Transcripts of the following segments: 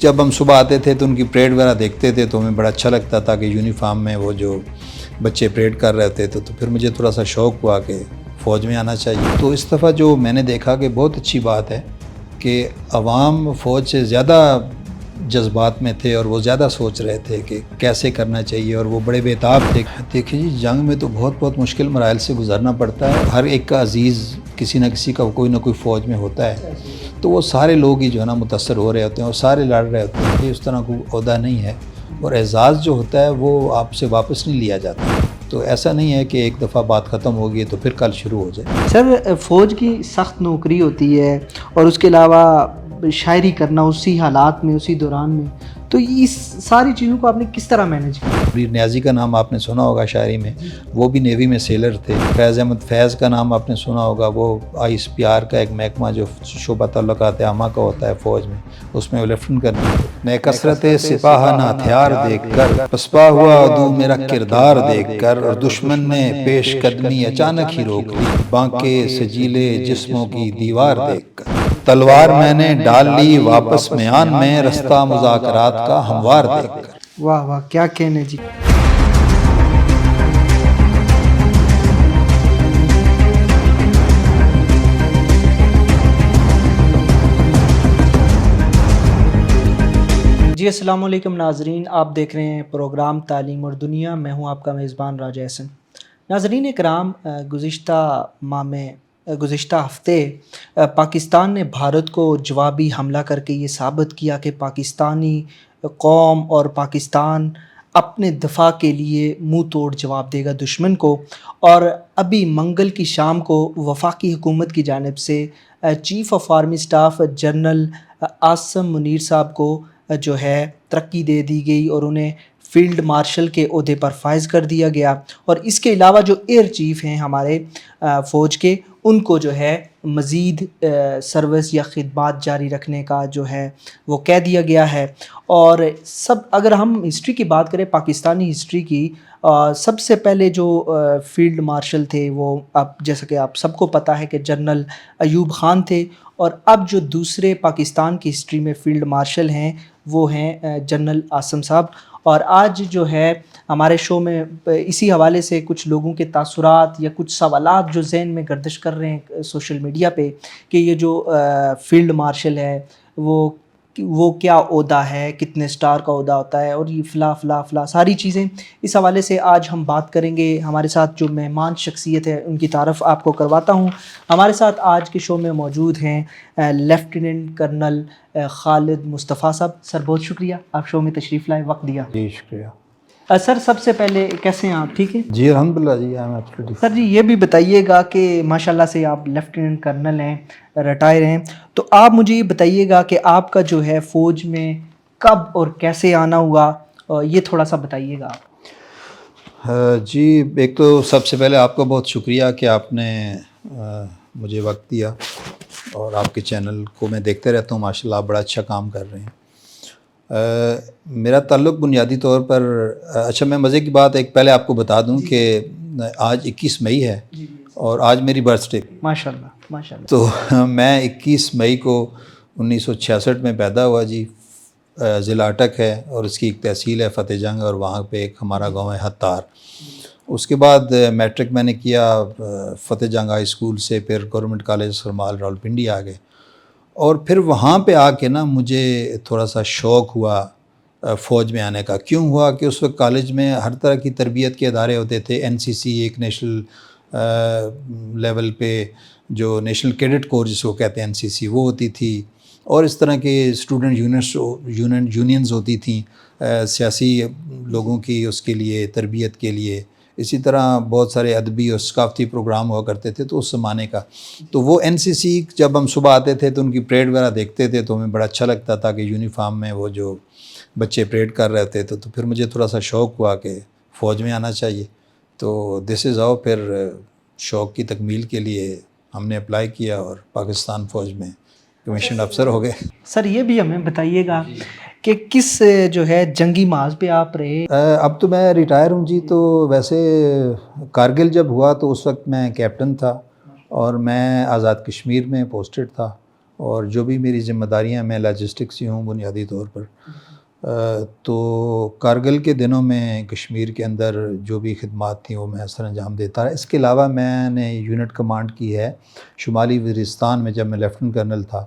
جب ہم صبح آتے تھے تو ان کی پریڈ وغیرہ دیکھتے تھے تو ہمیں بڑا اچھا لگتا تھا کہ یونیفارم میں وہ جو بچے پریڈ کر رہے تھے تو پھر مجھے تھوڑا سا شوق ہوا کہ فوج میں آنا چاہیے. تو اس دفعہ جو میں نے دیکھا کہ بہت اچھی بات ہے کہ عوام فوج سے زیادہ جذبات میں تھے اور وہ زیادہ سوچ رہے تھے کہ کیسے کرنا چاہیے اور وہ بڑے بےتاب تھے. دیکھیے جی، جنگ میں تو بہت مشکل مراحل سے گزرنا پڑتا ہے. ہر ایک کا عزیز کسی نہ کسی کا کوئی نہ کوئی فوج میں ہوتا ہے، تو وہ سارے لوگ ہی جو ہے نا متاثر ہو رہے ہوتے ہیں اور سارے لڑ رہے ہوتے ہیں کہ اس طرح کوئی عہدہ نہیں ہے اور اعزاز جو ہوتا ہے وہ آپ سے واپس نہیں لیا جاتا. تو ایسا نہیں ہے کہ ایک دفعہ بات ختم ہوگی تو پھر کل شروع ہو جائے. سر، فوج کی سخت نوکری ہوتی ہے اور اس کے علاوہ شاعری کرنا اسی حالات میں، اسی دوران میں، تو اس ساری چیزوں کو آپ نے کس طرح مینیج کیا؟ میر نیازی کا نام آپ نے سنا ہوگا شاعری میں، وہ بھی نیوی میں سیلر تھے. فیض احمد فیض کا نام آپ نے سنا ہوگا، وہ آئی ایس پی آر کا ایک محکمہ جو شعبہ تعلقات عامہ کا ہوتا ہے فوج میں، اس میں وہ لیفٹنٹ کرنل تھے. میں کثرت سپاہ نہ ہتھیار دیکھ کر پسپا ہوا عدو میرا کردار دیکھ کر، اور دشمن نے پیش قدمی اچانک ہی روک لی بانکے سجیلے جسموں کی دیوار دیکھ کر. تلوار میں نے ڈال لی واپس میان میں رستہ مذاکرات کا ہموار دیکھ کر. واہ واہ، کیا کہنے جی. جی السلام علیکم ناظرین، آپ دیکھ رہے ہیں پروگرام تعلیم اور دنیا. میں ہوں آپ کا میزبان راجہ احسن. ناظرین کرام، گزشتہ ہفتے پاکستان نے بھارت کو جوابی حملہ کر کے یہ ثابت کیا کہ پاکستانی قوم اور پاکستان اپنے دفاع کے لیے منہ توڑ جواب دے گا دشمن کو. اور ابھی منگل کی شام کو وفاقی حکومت کی جانب سے chief of army staff general Asim Munir صاحب کو جو ہے ترقی دے دی گئی اور انہیں فیلڈ مارشل کے عہدے پر فائز کر دیا گیا. اور اس کے علاوہ جو ایئر چیف ہیں ہمارے فوج کے، ان کو جو ہے مزید سروس یا خدمات جاری رکھنے کا جو ہے وہ کہہ دیا گیا ہے. اور اگر ہم ہسٹری کی بات کریں، پاکستانی ہسٹری کی، سب سے پہلے جو فیلڈ مارشل تھے وہ جیسا کہ آپ سب کو پتہ ہے کہ جنرل ایوب خان تھے. اور اب جو دوسرے پاکستان کی ہسٹری میں فیلڈ مارشل ہیں وہ ہیں جنرل عاصم صاحب. اور آج جو ہے ہمارے شو میں اسی حوالے سے کچھ لوگوں کے تاثرات یا کچھ سوالات جو ذہن میں گردش کر رہے ہیں سوشل میڈیا پہ کہ یہ جو فیلڈ مارشل ہے وہ کیا عہدہ ہے، کتنے سٹار کا عہدہ ہوتا ہے، اور یہ فلاں ساری چیزیں. اس حوالے سے آج ہم بات کریں گے. ہمارے ساتھ جو مہمان شخصیت ہے ان کی تعارف آپ کو کرواتا ہوں. ہمارے ساتھ آج کے شو میں موجود ہیں لیفٹیننٹ کرنل خالد مصطفیٰ صاحب. سر بہت شکریہ، آپ شو میں تشریف لائے، وقت دیا. جی شکریہ. سر سب سے پہلے کیسے ہیں آپ؟ ٹھیک ہیں جی الحمدللہ. جی آئی ایم ایبسلیٹلی. سر جی یہ بھی بتائیے گا کہ ماشاءاللہ سے آپ لیفٹیننٹ کرنل ہیں، ریٹائر ہیں، تو آپ مجھے یہ بتائیے گا کہ آپ کا جو ہے فوج میں کب اور کیسے آنا ہوا، یہ تھوڑا سا بتائیے گا آپ. جی ایک تو سب سے پہلے آپ کا بہت شکریہ کہ آپ نے مجھے وقت دیا، اور آپ کے چینل کو میں دیکھتے رہتا ہوں، ماشاءاللہ آپ بڑا اچھا کام کر رہے ہیں. میرا تعلق بنیادی طور پر اچھا، میں مزے کی بات ایک پہلے آپ کو بتا دوں کہ آج 21 مئی ہے اور آج میری برتھ ڈے. ماشاءاللہ. تو میں 21 مئی کو 1966 میں پیدا ہوا جی. ضلع اٹک ہے اور اس کی ایک تحصیل ہے فتح جنگ، اور وہاں پہ ایک ہمارا گاؤں ہے ہتار. اس کے بعد میٹرک میں نے کیا فتح جنگ ہائی اسکول سے، پھر گورنمنٹ کالج سرمال راولپنڈی آ گئے. اور پھر وہاں پہ آ کے نا مجھے تھوڑا سا شوق ہوا فوج میں آنے کا. کیوں ہوا کہ اس وقت کالج میں ہر طرح کی تربیت کے ادارے ہوتے تھے. این سی سی ایک نیشنل لیول پہ جو نیشنل کیڈٹ کورس جس کو کہتے ہیں این سی سی، وہ ہوتی تھی، اور اس طرح کے اسٹوڈنٹ یونینز ہوتی تھیں سیاسی لوگوں کی اس کے لیے تربیت کے لیے. اسی طرح بہت سارے ادبی اور ثقافتی پروگرام ہوا کرتے تھے تو اس زمانے کا. تو وہ این سی سی جب ہم صبح آتے تھے تو ان کی پریڈ وغیرہ دیکھتے تھے تو ہمیں بڑا اچھا لگتا تھا کہ یونیفارم میں وہ جو بچے پریڈ کر رہے تھے. تو پھر مجھے تھوڑا سا شوق ہوا کہ فوج میں آنا چاہیے. تو دس از ہاؤ پھر شوق کی تکمیل کے لیے ہم نے اپلائی کیا اور پاکستان فوج میں کمیشن افسر ہو گئے. سر یہ بھی ہمیں بتائیے گا کہ کس جو ہے جنگی محاذ پہ آپ رہے؟ اب تو میں ریٹائر ہوں جی. تو ویسے کارگل جب ہوا تو اس وقت میں کیپٹن تھا اور میں آزاد کشمیر میں پوسٹڈ تھا. اور جو بھی میری ذمہ داریاں میں لاجسٹکس ہی ہوں بنیادی طور پر. تو کارگل کے دنوں میں کشمیر کے اندر جو بھی خدمات تھیں وہ میں سر انجام دیتا رہا. اس کے علاوہ میں نے یونٹ کمانڈ کی ہے شمالی وزیرستان میں جب میں لیفٹنٹ کرنل تھا.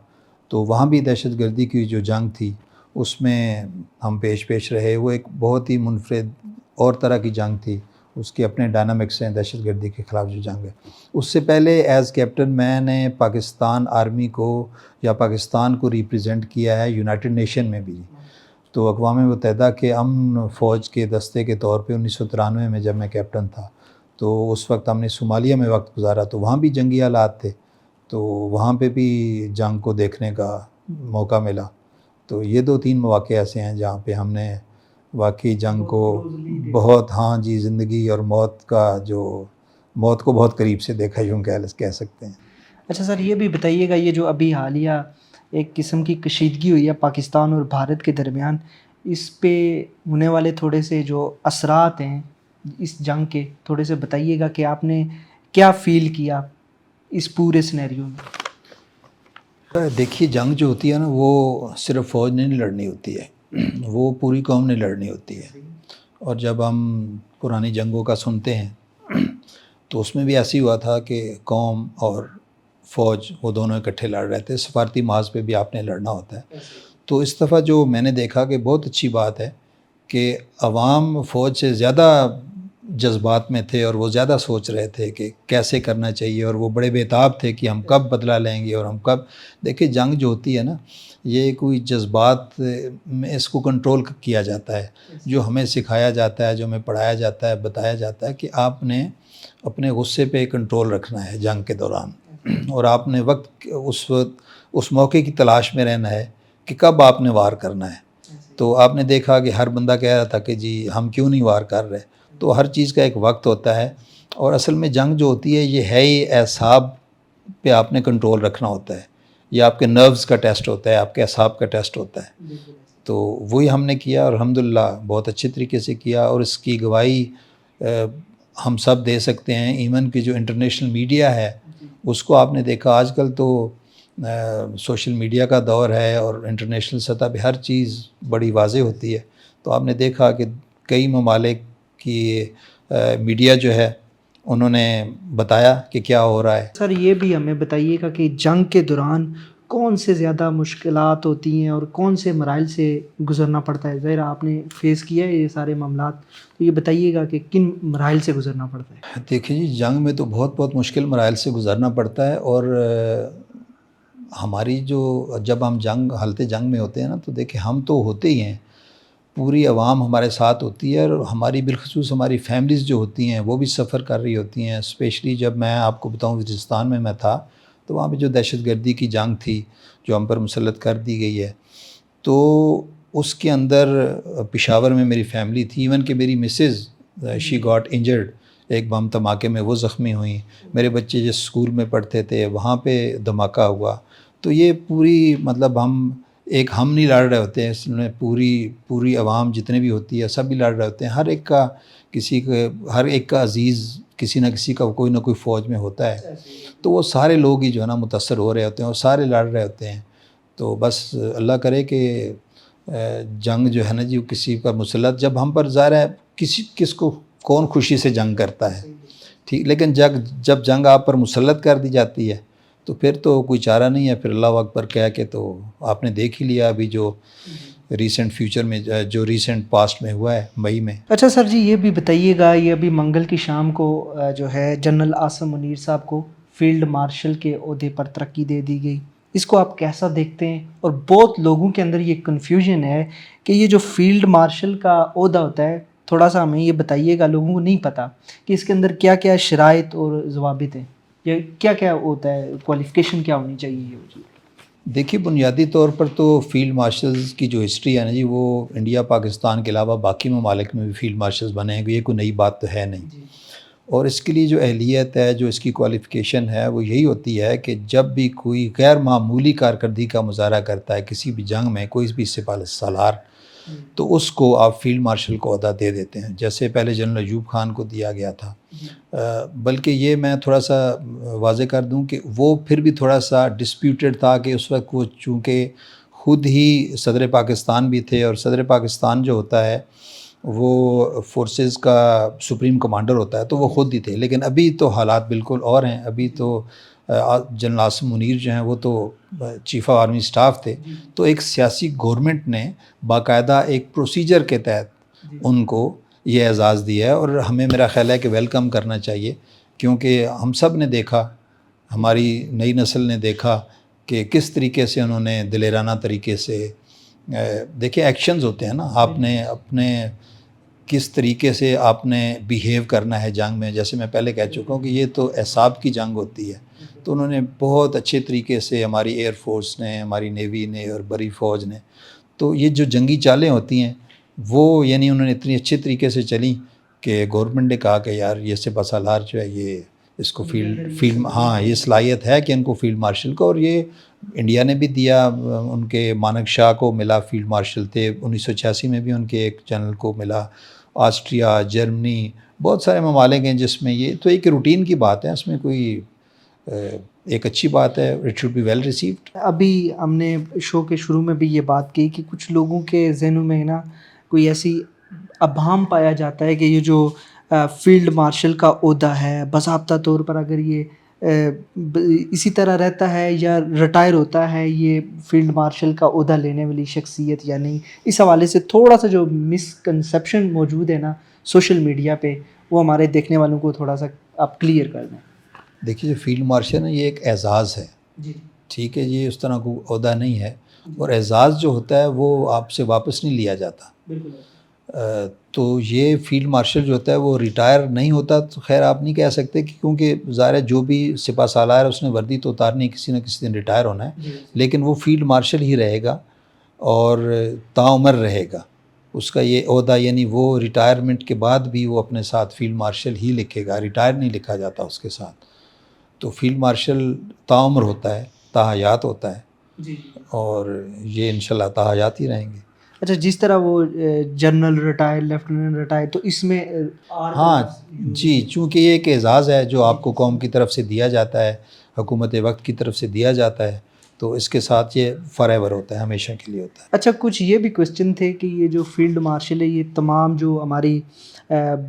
تو وہاں بھی دہشت گردی کی جو جنگ تھی اس میں ہم پیش رہے. وہ ایک بہت ہی منفرد اور طرح کی جنگ تھی. اس کے اپنے ڈائنامکس ہیں دہشت گردی کے خلاف جو جنگ ہے. اس سے پہلے ایز کیپٹن میں نے پاکستان آرمی کو یا پاکستان کو ریپرزینٹ کیا ہے یونائٹڈ نیشن میں بھی. تو اقوام متحدہ کے امن فوج کے دستے کے طور پہ 1993 میں جب میں کیپٹن تھا تو اس وقت ہم نے صومالیہ میں وقت گزارا. تو وہاں بھی جنگی حالات تھے تو وہاں پہ بھی جنگ کو دیکھنے کا موقع ملا. تو یہ 2-3 مواقع ایسے ہیں جہاں پہ ہم نے واقعی جنگ کو بہت زندگی اور موت کو بہت قریب سے دیکھا یوں کہہ سکتے ہیں. اچھا سر، یہ بھی بتائیے گا یہ جو ابھی حالیہ ایک قسم کی کشیدگی ہوئی ہے پاکستان اور بھارت کے درمیان، اس پہ ہونے والے تھوڑے سے جو اثرات ہیں اس جنگ کے تھوڑے سے بتائیے گا کہ آپ نے کیا فیل کیا اس پورے سینیریو میں؟ دیکھیے جنگ جو ہوتی ہے نا وہ صرف فوج نے نہیں لڑنی ہوتی ہے، وہ پوری قوم نے لڑنی ہوتی ہے. اور جب ہم پرانی جنگوں کا سنتے ہیں تو اس میں بھی ایسی ہوا تھا کہ قوم اور فوج وہ دونوں اکٹھے لڑ رہے تھے. سفارتی محاذ پہ بھی آپ نے لڑنا ہوتا ہے. تو اس دفعہ جو میں نے دیکھا کہ بہت اچھی بات ہے کہ عوام فوج سے زیادہ جذبات میں تھے اور وہ زیادہ سوچ رہے تھے کہ کیسے کرنا چاہیے، اور وہ بڑے بےتاب تھے کہ ہم کب بدلہ لیں گے اور ہم کب. دیکھیں جنگ جو ہوتی ہے نا یہ کوئی جذبات میں اس کو کنٹرول کیا جاتا ہے. جو ہمیں سکھایا جاتا ہے، جو ہمیں پڑھایا جاتا ہے، بتایا جاتا ہے کہ آپ نے اپنے غصے پہ کنٹرول رکھنا ہے جنگ کے دوران، اور آپ نے اس موقع کی تلاش میں رہنا ہے کہ کب آپ نے وار کرنا ہے. تو آپ نے دیکھا کہ ہر بندہ کہہ رہا تھا کہ جی ہم کیوں نہیں وار کر رہے. تو ہر چیز کا ایک وقت ہوتا ہے، اور اصل میں جنگ جو ہوتی ہے یہ ہے ہی اعصاب پہ آپ نے کنٹرول رکھنا ہوتا ہے. یہ آپ کے نروز کا ٹیسٹ ہوتا ہے، آپ کے اعصاب کا ٹیسٹ ہوتا ہے. تو وہی ہم نے کیا اور الحمدللہ بہت اچھے طریقے سے کیا. اور اس کی گواہی ہم سب دے سکتے ہیں. ایون کہ جو انٹرنیشنل میڈیا ہے اس کو آپ نے دیکھا، آج کل تو سوشل میڈیا کا دور ہے اور انٹرنیشنل سطح پہ ہر چیز بڑی واضح ہوتی ہے. تو آپ نے دیکھا کہ کئی ممالک کی میڈیا جو ہے انہوں نے بتایا کہ کیا ہو رہا ہے. سر یہ بھی ہمیں بتائیے گا کہ جنگ کے دوران کون سے زیادہ مشکلات ہوتی ہیں اور کون سے مراحل سے گزرنا پڑتا ہے؟ ظاہر آپ نے فیس کیا ہے یہ سارے معاملات، تو یہ بتائیے گا کہ کن مراحل سے گزرنا پڑتا ہے؟ دیکھیں جی جنگ میں تو بہت مشکل مراحل سے گزرنا پڑتا ہے. اور ہماری جب ہم حالت جنگ میں ہوتے ہیں نا تو دیکھیں ہم تو ہوتے ہی ہیں، پوری عوام ہمارے ساتھ ہوتی ہے، اور ہماری بالخصوص ہماری فیملیز جو ہوتی ہیں وہ بھی سفر کر رہی ہوتی ہیں. اسپیشلی جب میں آپ کو بتاؤں وزیرستان میں تھا تو وہاں پہ جو دہشت گردی کی جنگ تھی جو ہم پر مسلط کر دی گئی ہے، تو اس کے اندر پشاور میں میری فیملی تھی. ایون کہ میری مسز شی گاٹ انجرڈ، ایک بم دھماکے میں وہ زخمی ہوئیں. میرے بچے جس اسکول میں پڑھتے تھے وہاں پہ دھماکہ ہوا. تو یہ پوری ہم نہیں لڑ رہے ہوتے ہیں، اس میں پوری عوام جتنے بھی ہوتی ہے سب بھی لڑ رہے ہوتے ہیں. ہر ایک کا عزیز کسی نہ کسی کا کوئی نہ کوئی فوج میں ہوتا ہے. تو وہ سارے لوگ ہی جو ہے نا متاثر ہو رہے ہوتے ہیں اور سارے لڑ رہے ہوتے ہیں. تو بس اللہ کرے کہ جنگ جو ہے نا جی کسی پر مسلط، جب ہم پر ظاہر ہے کس کو کون خوشی سے جنگ کرتا ہے، ٹھیک، لیکن جب جنگ آپ پر مسلط کر دی جاتی ہے تو پھر تو کوئی چارہ نہیں ہے. پھر اللہ اکبر کہہ کے تو آپ نے دیکھ ہی لیا ابھی جو ریسنٹ فیوچر میں جو ریسنٹ پاسٹ میں ہوا ہے مئی میں. اچھا سر جی یہ بھی بتائیے گا، یہ ابھی منگل کی شام کو جو ہے جنرل عاصم منیر صاحب کو فیلڈ مارشل کے عہدے پر ترقی دے دی گئی، اس کو آپ کیسا دیکھتے ہیں؟ اور بہت لوگوں کے اندر یہ کنفیوژن ہے کہ یہ جو فیلڈ مارشل کا عہدہ ہوتا ہے، تھوڑا سا ہمیں یہ بتائیے گا، لوگوں کو نہیں پتہ کہ اس کے اندر کیا کیا شرائط اور ضوابط ہیں، یہ کیا کیا ہوتا ہے، کوالیفیکیشن کیا ہونی چاہیے؟ دیکھیے بنیادی طور پر تو فیلڈ مارشلز کی جو ہسٹری ہے نا جی وہ انڈیا پاکستان کے علاوہ باقی ممالک میں بھی فیلڈ مارشلز بنے ہیں، یہ کوئی نئی بات تو ہے نہیں. اور اس کے لیے جو اہلیت ہے، جو اس کی کوالیفیکیشن ہے وہ یہی ہوتی ہے کہ جب بھی کوئی غیر معمولی کارکردگی کا مظاہرہ کرتا ہے کسی بھی جنگ میں کوئی بھی سپہ سالار، تو اس کو آپ فیلڈ مارشل کو عہدہ دے دیتے ہیں، جیسے پہلے جنرل ایوب خان کو دیا گیا تھا۔ بلکہ یہ میں تھوڑا سا واضح کر دوں کہ وہ پھر بھی تھوڑا سا ڈسپیوٹڈ تھا، کہ اس وقت وہ چونکہ خود ہی صدر پاکستان بھی تھے، اور صدر پاکستان جو ہوتا ہے وہ فورسز کا سپریم کمانڈر ہوتا ہے، تو وہ خود ہی تھے۔ لیکن ابھی تو حالات بالکل اور ہیں، ابھی تو جنرل عاصم منیر جو ہیں وہ تو چیف آف آرمی اسٹاف تھے، تو ایک سیاسی گورنمنٹ نے باقاعدہ ایک پروسیجر کے تحت ان کو یہ اعزاز دیا ہے، اور ہمیں میرا خیال ہے کہ ویلکم کرنا چاہیے، کیونکہ ہم سب نے دیکھا، ہماری نئی نسل نے دیکھا کہ کس طریقے سے انہوں نے دلیرانہ طریقے سے دیکھیں ایکشنز ہوتے ہیں نا، آپ نے اپنے کس طریقے سے آپ نے بیہیو کرنا ہے جنگ میں، جیسے میں پہلے کہہ چکا ہوں کہ یہ تو اعصاب کی جنگ ہوتی ہے، تو انہوں نے بہت اچھے طریقے سے، ہماری ایئر فورس نے، ہماری نیوی نے اور بری فوج نے، تو یہ جو جنگی چالیں ہوتی ہیں وہ یعنی انہوں نے اتنی اچھے طریقے سے چلیں کہ گورنمنٹ نے کہا کہ یار یہ سپہ سالار جو ہے یہ اس کو فیلڈ ہاں یہ صلاحیت ہے کہ ان کو فیلڈ مارشل کو، اور یہ انڈیا نے بھی دیا، ان کے مانک شاہ کو ملا فیلڈ مارشل تھے، 1986 میں بھی ان کے ایک جنرل کو ملا، آسٹریا، جرمنی، بہت سارے ممالک ہیں جس میں یہ تو ایک روٹین کی بات ہے، اس میں کوئی ایک اچھی بات ہے، it should be well received. ابھی ہم نے شو کے شروع میں بھی یہ بات کی کہ کچھ لوگوں کے ذہنوں میں نا کوئی ایسی ابہام پایا جاتا ہے کہ یہ جو فیلڈ مارشل کا عہدہ ہے باضابطہ طور پر اگر یہ اسی طرح رہتا ہے یا ریٹائر ہوتا ہے یہ فیلڈ مارشل کا عہدہ لینے والی شخصیت یا نہیں، اس حوالے سے تھوڑا سا جو مسکنسیپشن موجود ہے نا سوشل میڈیا پہ، وہ ہمارے دیکھنے والوں کو تھوڑا سا آپ کلیئر کر دیں۔ دیکھیے جو فیلڈ مارشل ہے یہ ایک اعزاز ہے، جی ٹھیک ہے، یہ اس طرح کو عہدہ نہیں ہے، اور اعزاز جو ہوتا ہے وہ آپ سے واپس نہیں لیا جاتا، بالکل۔ تو یہ فیلڈ مارشل جو ہوتا ہے وہ ریٹائر نہیں ہوتا، تو خیر آپ نہیں کہہ سکتے کہ کیونکہ ظاہر ہے جو بھی سپہ سالار ہے اس نے وردی تو اتارنی، کسی نہ کسی دن ریٹائر ہونا ہے، لیکن وہ فیلڈ مارشل ہی رہے گا اور تاعمر رہے گا اس کا یہ عہدہ، یعنی وہ ریٹائرمنٹ کے بعد بھی وہ اپنے ساتھ فیلڈ مارشل ہی لکھے گا، ریٹائر نہیں لکھا جاتا اس کے ساتھ۔ تو فیلڈ مارشل تاعمر ہوتا ہے، تاحیات ہوتا ہے، اور یہ انشاءاللہ تاحیات ہی رہیں گے۔ اچھا، جس طرح وہ جنرل ریٹائر، لیفٹیننٹ ریٹائر، تو اس میں ہاں جی، چونکہ یہ ایک اعزاز ہے جو آپ کو قوم کی طرف سے دیا جاتا ہے، حکومت وقت کی طرف سے دیا جاتا ہے، تو اس کے ساتھ یہ فار ایور ہوتا ہے، ہمیشہ کے لیے ہوتا ہے۔ اچھا، کچھ یہ بھی کوسچن تھے کہ یہ جو فیلڈ مارشل ہے یہ تمام جو ہماری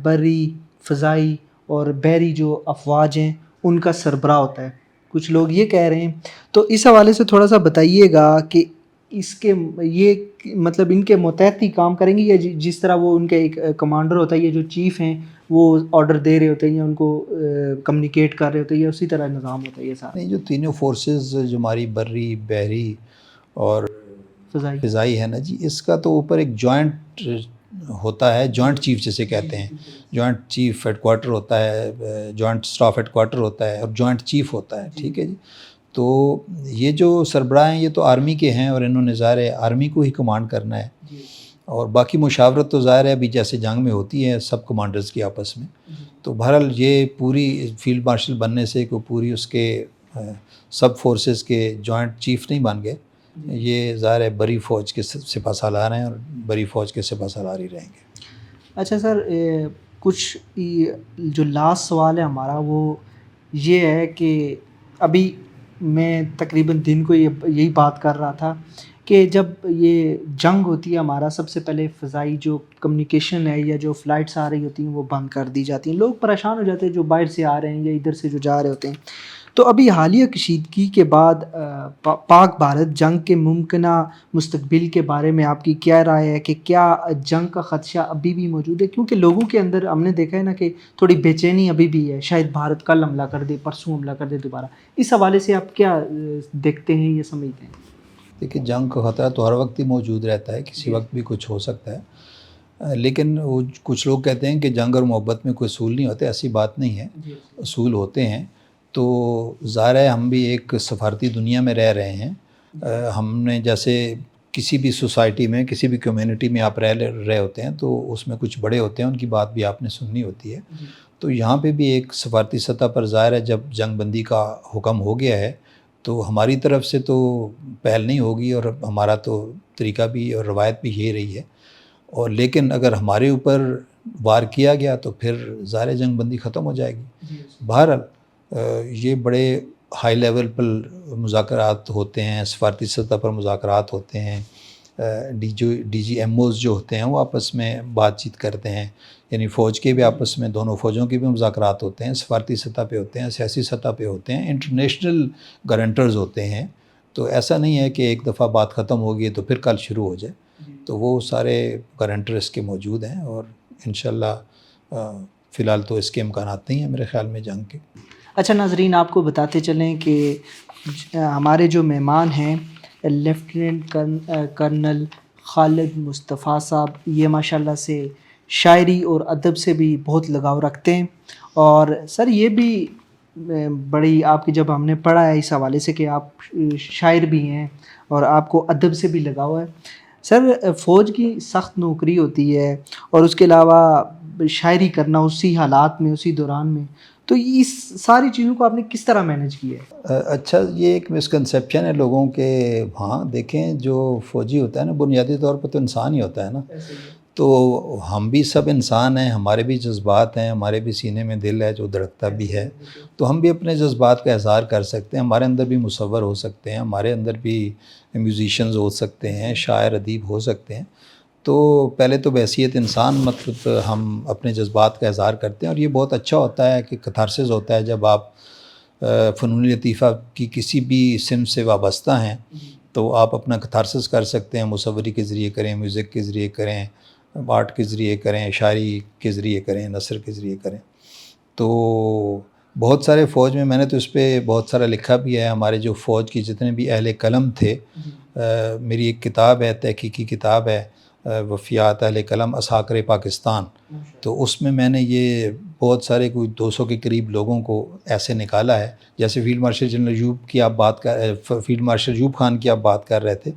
بری، فضائی اور بحری جو افواج ہیں ان کا سربراہ ہوتا ہے، کچھ لوگ یہ کہہ رہے ہیں، تو اس حوالے سے تھوڑا سا بتائیے گا کہ اس کے یہ مطلب ان کے متحد ہی کام کریں گے، یا جس طرح وہ ان کا ایک کمانڈر ہوتا ہے، یہ جو چیف ہیں وہ آرڈر دے رہے ہوتے ہیں یا ان کو کمیونیکیٹ کر رہے ہوتے ہیں، یا اسی طرح نظام ہوتا ہے یہ سارا؟ نہیں، جو تینوں فورسز جو ہماری بری، بحری اور فضائی ہے نا جی، اس کا تو اوپر ایک جوائنٹ ہوتا ہے، جوائنٹ چیف جسے کہتے ہیں، جوائنٹ چیف ہیڈ کوارٹر ہوتا ہے، جوائنٹ اسٹاف ہیڈ کوارٹر ہوتا ہے، اور جوائنٹ چیف ہوتا ہے، ٹھیک ہے جی۔ تو یہ جو سربراہ ہیں یہ تو آرمی کے ہیں، اور انہوں نے ظاہر ہے آرمی کو ہی کمانڈ کرنا ہے، اور باقی مشاورت تو ظاہر ہے ابھی جیسے جنگ میں ہوتی ہے سب کمانڈرز کی آپس میں، تو بہرحال یہ پوری فیلڈ مارشل بننے سے کوئی پوری اس کے سب فورسز کے جوائنٹ چیف نہیں بن گئے، یہ ظاہر ہے بری فوج کے سپہ سالار ہیں، اور بری فوج کے سپہ سالار ہی رہیں گے۔ اچھا سر، کچھ جو لاسٹ سوال ہے ہمارا وہ یہ ہے کہ ابھی میں تقریباً دن کو یہی بات کر رہا تھا کہ جب یہ جنگ ہوتی ہے ہمارا، سب سے پہلے فضائی جو کمیونیکیشن ہے یا جو فلائٹس آ رہی ہوتی ہیں وہ بند کر دی جاتی ہیں، لوگ پریشان ہو جاتے ہیں جو باہر سے آ رہے ہیں یا ادھر سے جو جا رہے ہوتے ہیں۔ تو ابھی حالیہ کشیدگی کے بعد پاک بھارت جنگ کے ممکنہ مستقبل کے بارے میں آپ کی کیا رائے ہے کہ کیا جنگ کا خدشہ ابھی بھی موجود ہے؟ کیونکہ لوگوں کے اندر ہم نے دیکھا ہے نا کہ تھوڑی بے چینی ابھی بھی ہے، شاید بھارت کل حملہ کر دے، پرسوں حملہ کر دے دوبارہ۔ اس حوالے سے آپ کیا دیکھتے ہیں یا سمجھتے ہیں؟ دیکھیے جنگ کا خطرہ تو ہر وقت ہی موجود رہتا ہے، کسی وقت بھی کچھ ہو سکتا ہے، لیکن وہ کچھ لوگ کہتے ہیں کہ جنگ اور محبت میں کوئی اصول نہیں ہوتے، ایسی بات نہیں ہے، اصول ہوتے ہیں۔ تو ظاہر ہے ہم بھی ایک سفارتی دنیا میں رہ رہے ہیں، ہم نے جیسے کسی بھی سوسائٹی میں، کسی بھی کمیونٹی میں آپ رہے ہوتے ہیں تو اس میں کچھ بڑے ہوتے ہیں، ان کی بات بھی آپ نے سننی ہوتی ہے۔ تو یہاں پہ بھی ایک سفارتی سطح پر ظاہر ہے جب جنگ بندی کا حکم ہو گیا ہے تو ہماری طرف سے تو پہل نہیں ہوگی، اور ہمارا تو طریقہ بھی اور روایت بھی یہی رہی ہے، اور لیکن اگر ہمارے اوپر وار کیا گیا تو پھر ظاہر جنگ بندی ختم ہو جائے گی۔ بہرحال یہ بڑے ہائی لیول پر مذاکرات ہوتے ہیں، سفارتی سطح پر مذاکرات ہوتے ہیں، ڈی جی ایم اوز جو ہوتے ہیں وہ آپس میں بات چیت کرتے ہیں، یعنی فوج کے بھی آپس میں، دونوں فوجوں کے بھی مذاکرات ہوتے ہیں، سفارتی سطح پہ ہوتے ہیں، سیاسی سطح پہ ہوتے ہیں، انٹرنیشنل گارنٹرز ہوتے ہیں۔ تو ایسا نہیں ہے کہ ایک دفعہ بات ختم ہوگی تو پھر کل شروع ہو جائے، تو وہ سارے گارنٹرز کے موجود ہیں، اور انشاءاللہ فی الحال تو اس کے امکانات نہیں ہیں میرے خیال میں جنگ کے۔ اچھا ناظرین، آپ کو بتاتے چلیں کہ ہمارے جو مہمان ہیں لیفٹیننٹ کرنل خالد مصطفیٰ صاحب، یہ ماشاءاللہ سے شاعری اور ادب سے بھی بہت لگاؤ رکھتے ہیں، اور سر یہ بھی بڑی آپ کی، جب ہم نے پڑھا ہے اس حوالے سے کہ آپ شاعر بھی ہیں اور آپ کو ادب سے بھی لگاؤ ہے۔ سر فوج کی سخت نوکری ہوتی ہے، اور اس کے علاوہ شاعری کرنا اسی حالات میں، اسی دوران میں، تو اس ساری چیزوں کو آپ نے کس طرح مینیج کیا ہے؟ اچھا، یہ ایک مسکنسیپشن ہے لوگوں کے، ہاں دیکھیں جو فوجی ہوتا ہے نا بنیادی طور پہ تو انسان ہی ہوتا ہے نا، تو ہم بھی سب انسان ہیں، ہمارے بھی جذبات ہیں، ہمارے بھی سینے میں دل ہے جو دھڑکتا بھی ہے، تو ہم بھی اپنے جذبات کا اظہار کر سکتے ہیں، ہمارے اندر بھی مصور ہو سکتے ہیں، ہمارے اندر بھی میوزیشنز ہو سکتے ہیں، شاعر ادیب ہو سکتے ہیں۔ تو پہلے تو بحیثیت انسان مطلب ہم اپنے جذبات کا اظہار کرتے ہیں، اور یہ بہت اچھا ہوتا ہے کہ کتھارسس ہوتا ہے جب آپ فنون لطیفہ کی کسی بھی صنف سے وابستہ ہیں تو آپ اپنا کتھارسس کر سکتے ہیں، مصوری کے ذریعے کریں، میوزک کے ذریعے کریں، آرٹ کے ذریعے کریں، شاعری کے ذریعے کریں، نثر کے ذریعے کریں۔ تو بہت سارے فوج میں نے تو اس پہ بہت سارا لکھا بھی ہے، ہمارے جو فوج کے جتنے بھی اہل قلم تھے، میری ایک کتاب ہے، تحقیقی کتاب ہے، وفیات اہل قلم اساکر پاکستان، تو اس میں نے یہ بہت سارے کوئی 200 کے قریب لوگوں کو ایسے نکالا ہے، جیسے فیلڈ مارشل جنرل ایوب کی آپ بات فیلڈ مارشل ایوب خان کی آپ بات کر رہے تھے،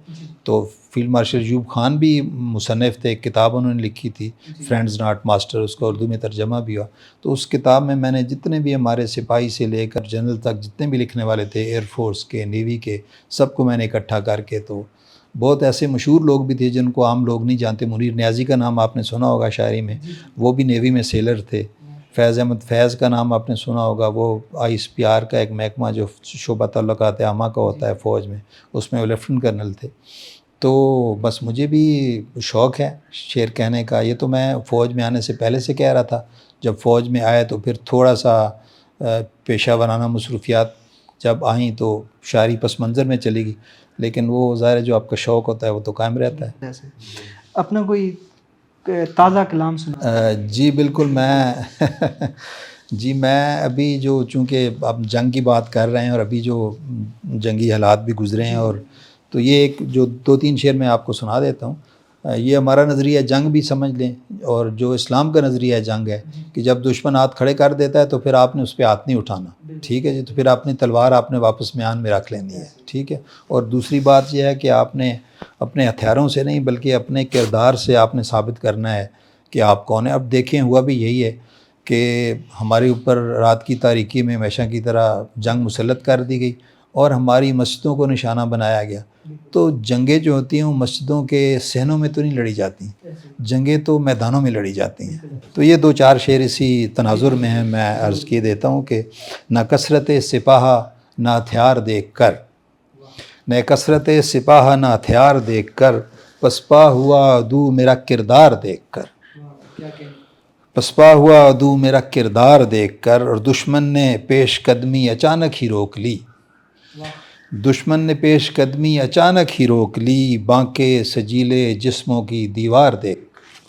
تو فیلڈ مارشل ایوب خان بھی مصنف تھے، ایک کتاب انہوں نے لکھی تھی فرینڈز ناٹ ماسٹر، اس کا اردو میں ترجمہ بھی ہوا، تو اس کتاب میں نے جتنے بھی ہمارے سپاہی سے لے کر جنرل تک جتنے بھی لکھنے والے تھے، ایئر فورس کے، نیوی کے، سب کو میں نے اکٹھا کر کے، تو بہت ایسے مشہور لوگ بھی تھے جن کو عام لوگ نہیں جانتے، منیر نیازی کا نام آپ نے سنا ہوگا شاعری میں، وہ بھی نیوی میں سیلر تھے، فیض احمد فیض کا نام آپ نے سنا ہوگا، وہ آئی ایس پی آر کا ایک محکمہ جو شعبہ تعلقات عامہ کا ہوتا ہے فوج میں، اس میں وہ لیفٹنٹ کرنل تھے۔ تو بس مجھے بھی شوق ہے شعر کہنے کا، یہ تو میں فوج میں آنے سے پہلے سے کہہ رہا تھا، جب فوج میں آیا تو پھر تھوڑا سا پیشہ ورانہ مصروفیات جب آئیں تو شاعری پس منظر میں چلی گئی، لیکن وہ ظاہر ہے جو آپ کا شوق ہوتا ہے وہ تو قائم رہتا ہے۔ اپنا کوئی تازہ کلام سنا؟ جی بالکل، میں ابھی جو چونکہ آپ جنگ کی بات کر رہے ہیں اور ابھی جو جنگی حالات بھی گزرے ہیں، اور تو یہ ایک جو 2-3 شعر میں آپ کو سنا دیتا ہوں۔ یہ ہمارا نظریہ جنگ بھی سمجھ لیں، اور جو اسلام کا نظریہ جنگ ہے کہ جب دشمن ہاتھ کھڑے کر دیتا ہے تو پھر آپ نے اس پہ ہاتھ نہیں اٹھانا، ٹھیک ہے جی، تو پھر اپنی تلوار آپ نے واپس میان میں رکھ لینی ہے، ٹھیک ہے۔ اور دوسری بات یہ ہے کہ آپ نے اپنے ہتھیاروں سے نہیں بلکہ اپنے کردار سے آپ نے ثابت کرنا ہے کہ آپ کون ہیں۔ اب دیکھیں ہوا بھی یہی ہے کہ ہمارے اوپر رات کی تاریکی میں ہمیشہ کی طرح جنگ مسلط کر دی گئی اور ہماری مسجدوں کو نشانہ بنایا گیا۔ تو جنگیں جو ہوتی ہیں وہ مسجدوں کے صحنوں میں تو نہیں لڑی جاتی، جنگیں تو میدانوں میں لڑی جاتی ہیں۔ تو یہ 2-4 شعر اسی تناظر میں ہیں، میں عرض کیے دیتا ہوں کہ نہ کثرت سپاہ نہ ہتھیار دیکھ کر، نہ کثرت سپاہ نہ ہتھیار دیکھ کر، پسپا ہوا عدو میرا کردار دیکھ کر، پسپا ہوا عدو میرا کردار دیکھ کر، اور دشمن نے پیش قدمی اچانک ہی روک لی، دشمن نے پیش قدمی اچانک ہی روک لی، بانکے سجیلے جسموں کی دیوار دیکھ،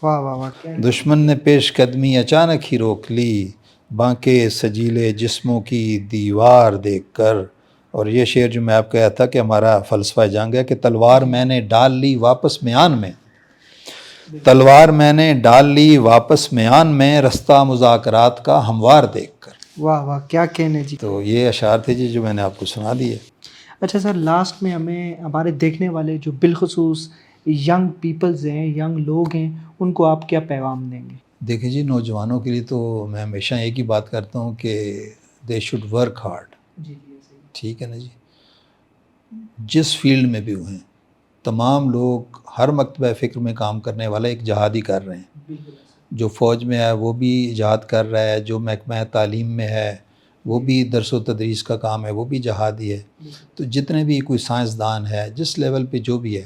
واہ واہ واہ، دشمن نے پیش قدمی اچانک ہی روک لی، بانکے سجیلے جسموں کی دیوار دیکھ کر۔ اور یہ شعر جو میں آپ کہا تھا کہ ہمارا فلسفہ جنگ ہے کہ تلوار میں نے ڈال لی واپس میان میں، تلوار میں نے ڈال لی واپس میان میں، رستہ مذاکرات کا ہموار دیکھ کر۔ واہ واہ، کیا کہنے جی۔ تو یہ اشعار تھے جی جو میں نے آپ کو سنا دیے۔ اچھا سر، لاسٹ میں ہمیں ہمارے دیکھنے والے جو بالخصوص ینگ پیپلز ہیں، ینگ لوگ ہیں، ان کو آپ کیا پیغام دیں گے؟ دیکھیں جی، نوجوانوں کے لیے تو میں ہمیشہ ایک ہی بات کرتا ہوں کہ دے شوڈ ورک ہارڈ، ٹھیک ہے نا جی، جس فیلڈ میں بھی ہوئے ہیں، تمام لوگ ہر مکتبہ فکر میں کام کرنے والا ایک جہاد ہی کر رہے ہیں. جو فوج میں ہے وہ بھی جہاد کر رہا ہے، جو محکمہ تعلیم میں ہے وہ بھی درس و تدریس کا کام ہے، وہ بھی جہادی ہے. تو جتنے بھی کوئی سائنسدان ہے جس لیول پہ جو بھی ہے،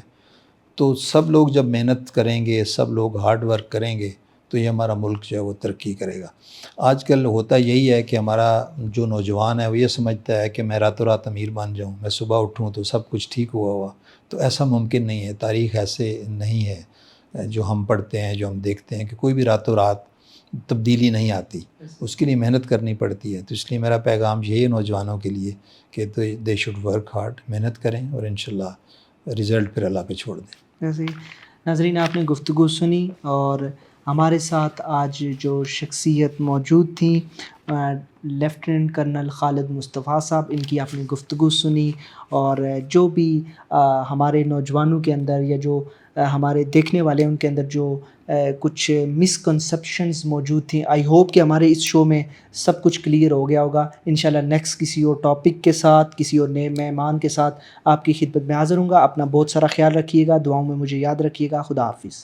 تو سب لوگ جب محنت کریں گے، سب لوگ ہارڈ ورک کریں گے تو یہ ہمارا ملک جو ہے وہ ترقی کرے گا. آج کل ہوتا یہی ہے کہ ہمارا جو نوجوان ہے وہ یہ سمجھتا ہے کہ میں راتوں رات امیر بن جاؤں، میں صبح اٹھوں تو سب کچھ ٹھیک ہوا. تو ایسا ممکن نہیں ہے، تاریخ ایسے نہیں ہے جو ہم پڑھتے ہیں، جو ہم دیکھتے ہیں کہ کوئی بھی راتوں رات تبدیلی نہیں آتی، اس کے لیے محنت کرنی پڑتی ہے. تو اس لیے میرا پیغام یہی ہے نوجوانوں کے لیے کہ دے شوڈ ورک ہارڈ، محنت کریں اور انشاءاللہ رزلٹ پھر اللہ پہ چھوڑ دیں. جیسے ناظرین آپ نے گفتگو سنی، اور ہمارے ساتھ آج جو شخصیت موجود تھیں لیفٹیننٹ کرنل خالد مصطفیٰ صاحب، ان کی آپ نے گفتگو سنی، اور جو بھی ہمارے نوجوانوں کے اندر یا جو ہمارے دیکھنے والے ان کے اندر جو کچھ مسکنسیپشنز موجود تھیں، آئی ہوپ کہ ہمارے اس شو میں سب کچھ کلیئر ہو گیا ہوگا. انشاءاللہ نیکسٹ کسی اور ٹاپک کے ساتھ، کسی اور نئے مہمان کے ساتھ آپ کی خدمت میں حاضر ہوں گا. اپنا بہت سارا خیال رکھیے گا، دعاؤں میں مجھے یاد رکھیے گا. خدا حافظ.